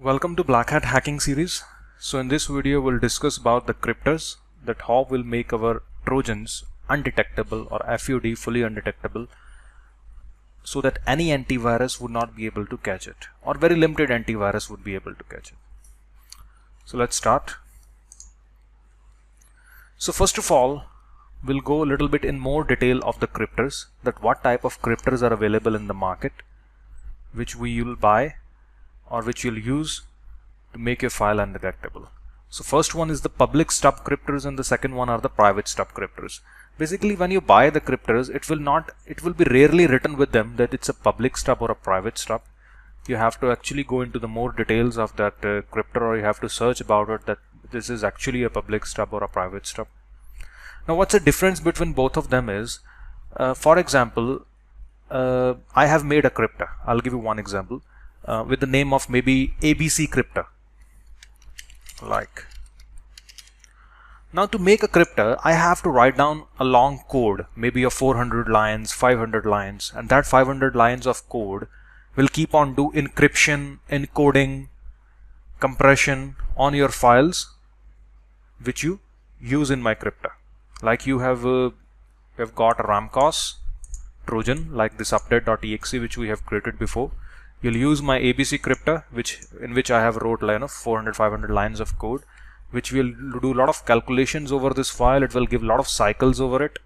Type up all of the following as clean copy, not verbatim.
Welcome to Black Hat Hacking series. So in this video we'll discuss about the cryptors, that how we'll make our Trojans undetectable or FUD fully undetectable so that any antivirus would not be able to catch it, or very limited antivirus would be able to catch it. So let's start. So first of all, we'll go a little bit in more detail of the cryptors, that what type of cryptors are available in the market, which we will buy or which you'll use to make your file undetectable. So first one is the public stub cryptors and the second one are the private stub cryptors. Basically when you buy the cryptors, it will be rarely written with them that it's a public stub or a private stub. You have to actually go into the more details of that cryptor, or you have to search about it that this is actually a public stub or a private stub. Now what's the difference between both of them is, for example, I have made a cryptor. I'll give you one example. With the name of maybe ABC cryptor. Now to make a cryptor, I have to write down a long code, maybe of 400 lines, 500 lines, and that 500 lines of code will keep on do encryption, encoding, compression on your files which you use in my cryptor. Like you have got a Ramcos Trojan, like this update.exe which we have created before. You'll use my ABC cryptor, in which I have wrote 400-500 lines of code, which will do a lot of calculations over this file. It will give a lot of cycles over it,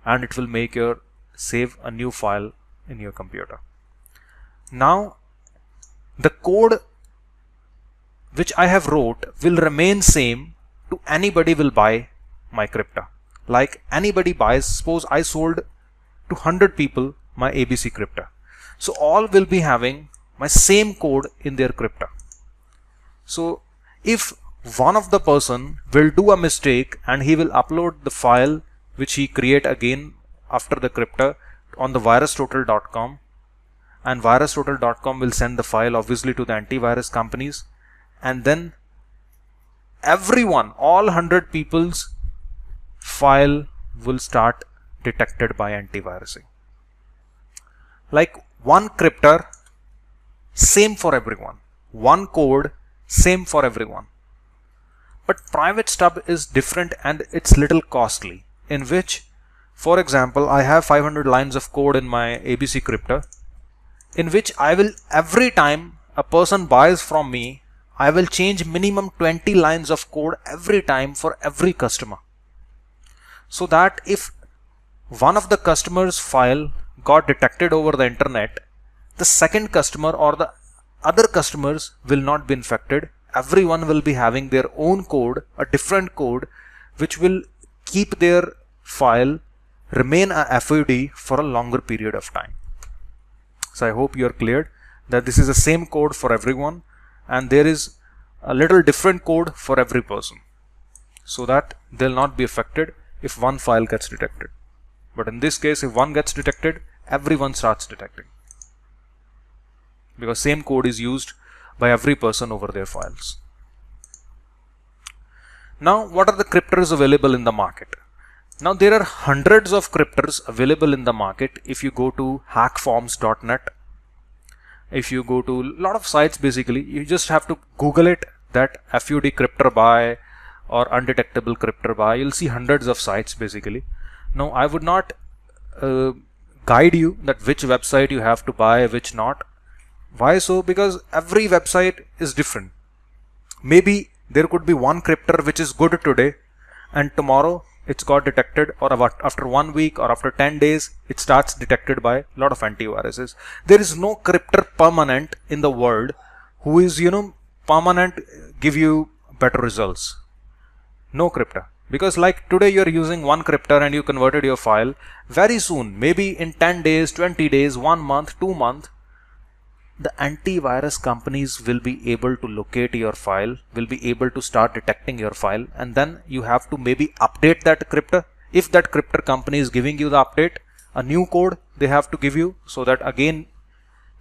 and it will make your save a new file in your computer. Now, the code which I have wrote will remain same to anybody will buy my cryptor. Like anybody buys, suppose I sold to 100 people my ABC cryptor. So all will be having my same code in their cryptor. So if one of the person will do a mistake and he will upload the file which he create again after the cryptor on the virustotal.com, and virustotal.com will send the file obviously to the antivirus companies, and then everyone, all 100 people's file will start detected by antivirusing. Like one cryptor, same for everyone. One code, same for everyone. But private stub is different and it's little costly, in which, for example, I have 500 lines of code in my ABC cryptor, in which I will, every time a person buys from me, I will change minimum 20 lines of code every time for every customer. So that if one of the customer's file got detected over the internet, the second customer or the other customers will not be infected. Everyone will be having their own code, a different code, which will keep their file remain a FUD for a longer period of time. So I hope you are clear that this is the same code for everyone, and there is a little different code for every person, so that they'll not be affected if one file gets detected. But in this case, if one gets detected, everyone starts detecting, because same code is used by every person over their files. Now, what are the cryptors available in the market? Now, there are hundreds of cryptors available in the market. If you go to hackforms.net, if you go to a lot of sites, basically, you just have to Google it, that FUD cryptor buy or undetectable cryptor buy. You'll see hundreds of sites basically. Now, I would not guide you that which website you have to buy, which not. Why so? Because every website is different. Maybe there could be one cryptor which is good today, and tomorrow it's got detected, or after 1 week or after 10 days it starts detected by a lot of antiviruses. There is no cryptor permanent in the world who is permanent give you better results. No cryptor. Because like today you're using one cryptor and you converted your file, very soon, maybe in 10 days, 20 days, 1 month, 2 months, the antivirus companies will be able to locate your file, will be able to start detecting your file, and then you have to maybe update that cryptor. If that cryptor company is giving you the update, a new code they have to give you, so that again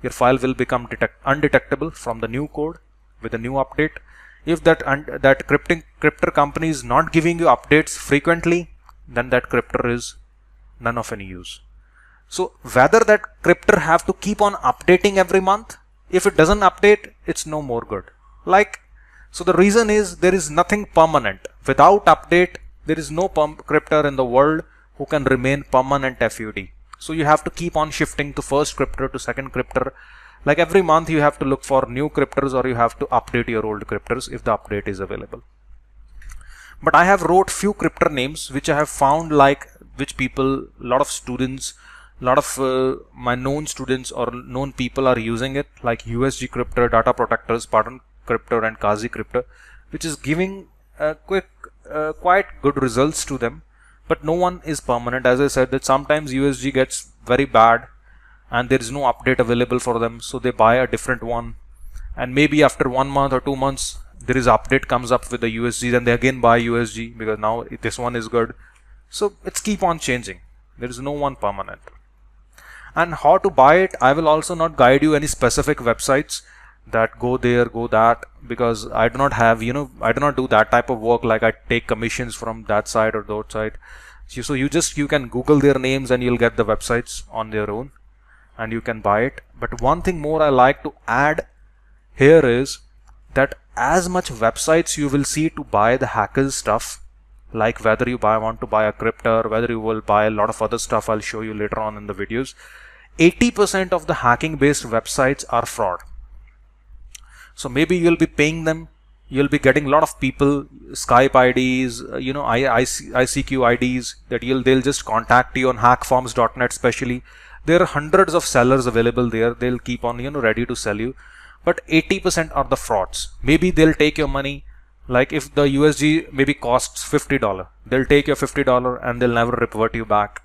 your file will become undetectable from the new code with a new update. If that cryptor company is not giving you updates frequently, then that cryptor is none of any use. So whether that cryptor have to keep on updating every month, if it doesn't update, it's no more good. Like, so the reason is there is nothing permanent. Without update, there is no cryptor in the world who can remain permanent FUD. So you have to keep on shifting to first cryptor to second cryptor. Like every month you have to look for new cryptors, or you have to update your old cryptors if the update is available. But I have wrote few cryptor names which I have found, like which people, lot of students, lot of my known students or known people are using it, like USG cryptor, data protectors, Spartan cryptor and Kazi cryptor, which is giving quite good results to them. But no one is permanent. As I said, that sometimes USG gets very bad and there is no update available for them, so they buy a different one, and maybe after 1 month or 2 months there is update comes up with the USG, and they again buy USG because now this one is good. So it's keep on changing. There is no one permanent. And how to buy it, I will also not guide you any specific websites that go there, go that, because I do not have, I do not do that type of work, like I take commissions from that side or that side. So you can Google their names and you'll get the websites on their own and you can buy it. But one thing more I like to add here is that as much websites you will see to buy the hackers stuff, like whether you want to buy a cryptor, whether you will buy a lot of other stuff, I'll show you later on in the videos. 80% of the hacking based websites are fraud. So maybe you'll be paying them, you'll be getting a lot of people, Skype IDs, ICQ IDs, that they'll just contact you on hackforms.net especially. There are hundreds of sellers available there. They'll keep on, ready to sell you. But 80% are the frauds. Maybe they'll take your money. Like if the USG maybe costs $50, they'll take your $50 and they'll never revert you back.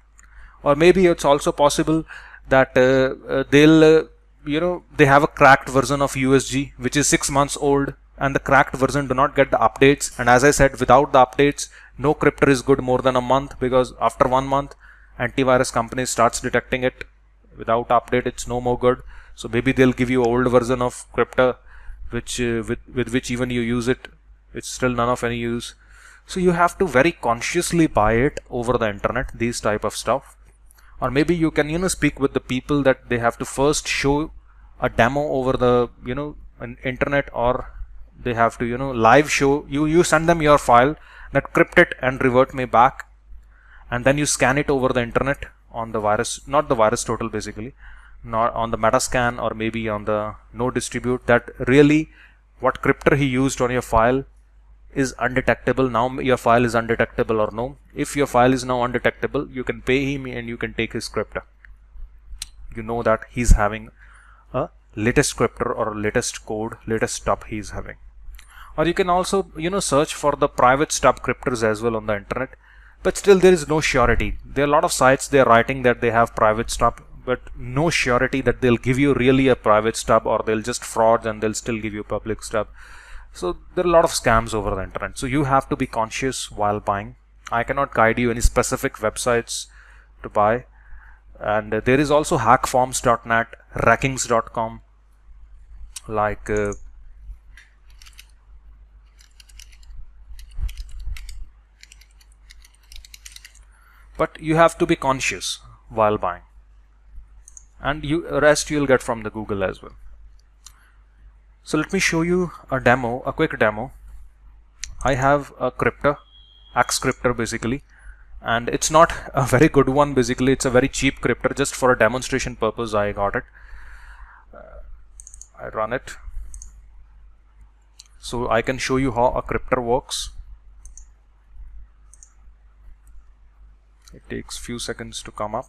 Or maybe it's also possible that they have a cracked version of USG which is 6 months old, and the cracked version do not get the updates. And as I said, without the updates, no cryptor is good more than a month, because after 1 month, antivirus company starts detecting it. Without update, it's no more good. So maybe they'll give you old version of cryptor, which with which even you use it, it's still none of any use. So you have to very consciously buy it over the internet, these type of stuff. Or maybe you can speak with the people that they have to first show a demo over the internet, or they have to live show you send them your file, that crypt it and revert me back, and then you scan it over the internet on the virus, not the virus total basically, not on the Metascan, or maybe on the no distribute, that really what cryptor he used on your file is undetectable. Now your file is undetectable or no. If your file is now undetectable, you can pay him and you can take his cryptor. You know that he's having a latest cryptor or latest code, latest stub he's having. Or you can also search for the private stub cryptors as well on the internet, but still there is no surety. There are a lot of sites they are writing that they have private stub, but no surety that they'll give you really a private stub, or they'll just fraud and they'll still give you public stub. So there are a lot of scams over the internet. So you have to be conscious while buying. I cannot guide you any specific websites to buy. And there is also hackforms.net, rackings.com, like but you have to be conscious while buying, and rest you'll get from the Google as well. So let me show you a demo, a quick demo. I have a cryptor, X cryptor basically, and it's not a very good one basically. It's a very cheap cryptor, just for a demonstration purpose I got it. I run it so I can show you how a cryptor works. It takes few seconds to come up.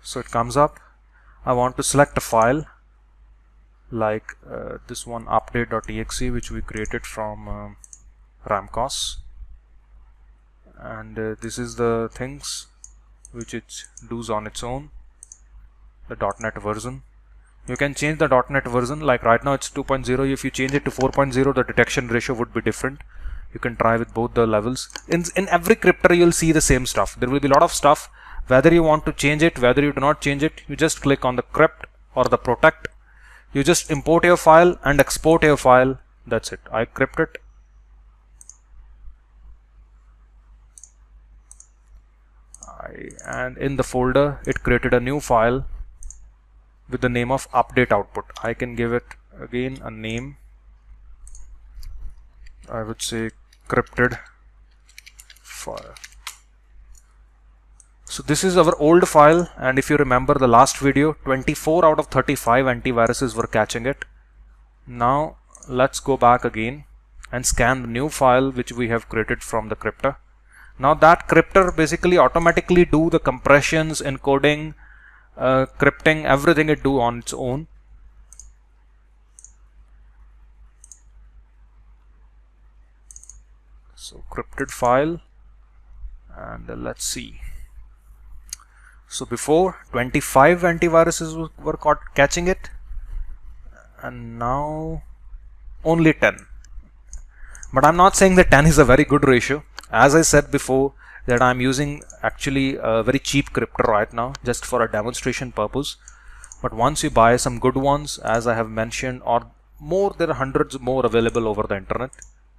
So it comes up. I want to select a file like this one, update.exe, which we created from Ramcos, and this is the things which it does on its own, the .NET version. You can change the .NET version, like right now it's 2.0. If you change it to 4.0, the detection ratio would be different. You can try with both the levels. In every cryptor you'll see the same stuff. There will be a lot of stuff. Whether you want to change it, whether you do not change it, you just click on the crypt or the protect. You just import your file and export your file. That's it. I crypt it. and in the folder it created a new file with the name of update output. I can give it again a name. I would say crypted file. So this is our old file, and if you remember the last video, 24 out of 35 antiviruses were catching it. Now let's go back again and scan the new file which we have created from the crypter. Now that crypter basically automatically do the compressions, encoding, crypting, everything it do on its own. So crypted file, and let's see. So before 25 antiviruses were caught catching it, and now only 10. But I'm not saying that 10 is a very good ratio. As I said before, that I'm using actually a very cheap crypter right now just for a demonstration purpose. But once you buy some good ones, as I have mentioned, or more, there are hundreds more available over the internet,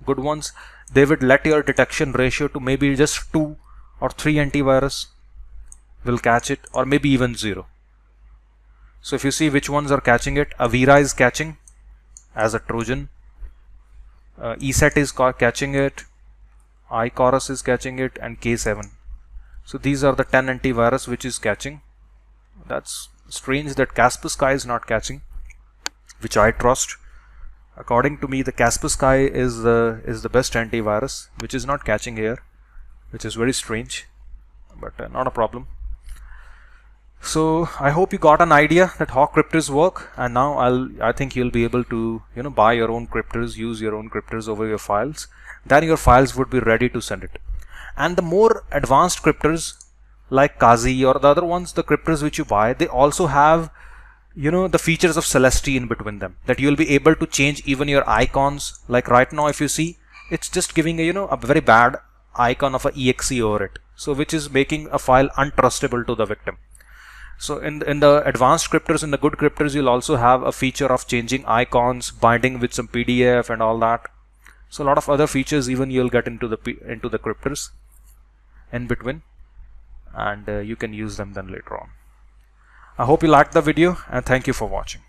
good ones, they would let your detection ratio to maybe just 2 or 3 antivirus will catch it, or maybe even 0. So if you see which ones are catching it, Avira is catching as a Trojan, ESET is catching it, iChorus is catching it, and K7. So these are the 10 antivirus which is catching. That's strange that Kaspersky is not catching, which I trust. According to me, the Kaspersky is the best antivirus, which is not catching here, which is very strange, but not a problem. So I hope you got an idea that how cryptors work, and now I think you'll be able to buy your own cryptors, use your own cryptors over your files. Then your files would be ready to send it. And the more advanced cryptors like Kazi or the other ones, the cryptors which you buy, they also have the features of Celestia in between them, that you'll be able to change even your icons. Like right now, if you see, it's just giving a very bad icon of a exe over it, so which is making a file untrustable to the victim. So in the advanced cryptors, in the good cryptors, you'll also have a feature of changing icons, binding with some PDF and all that. So a lot of other features even you'll get into the cryptors in between, and you can use them then later on. I hope you liked the video, and thank you for watching.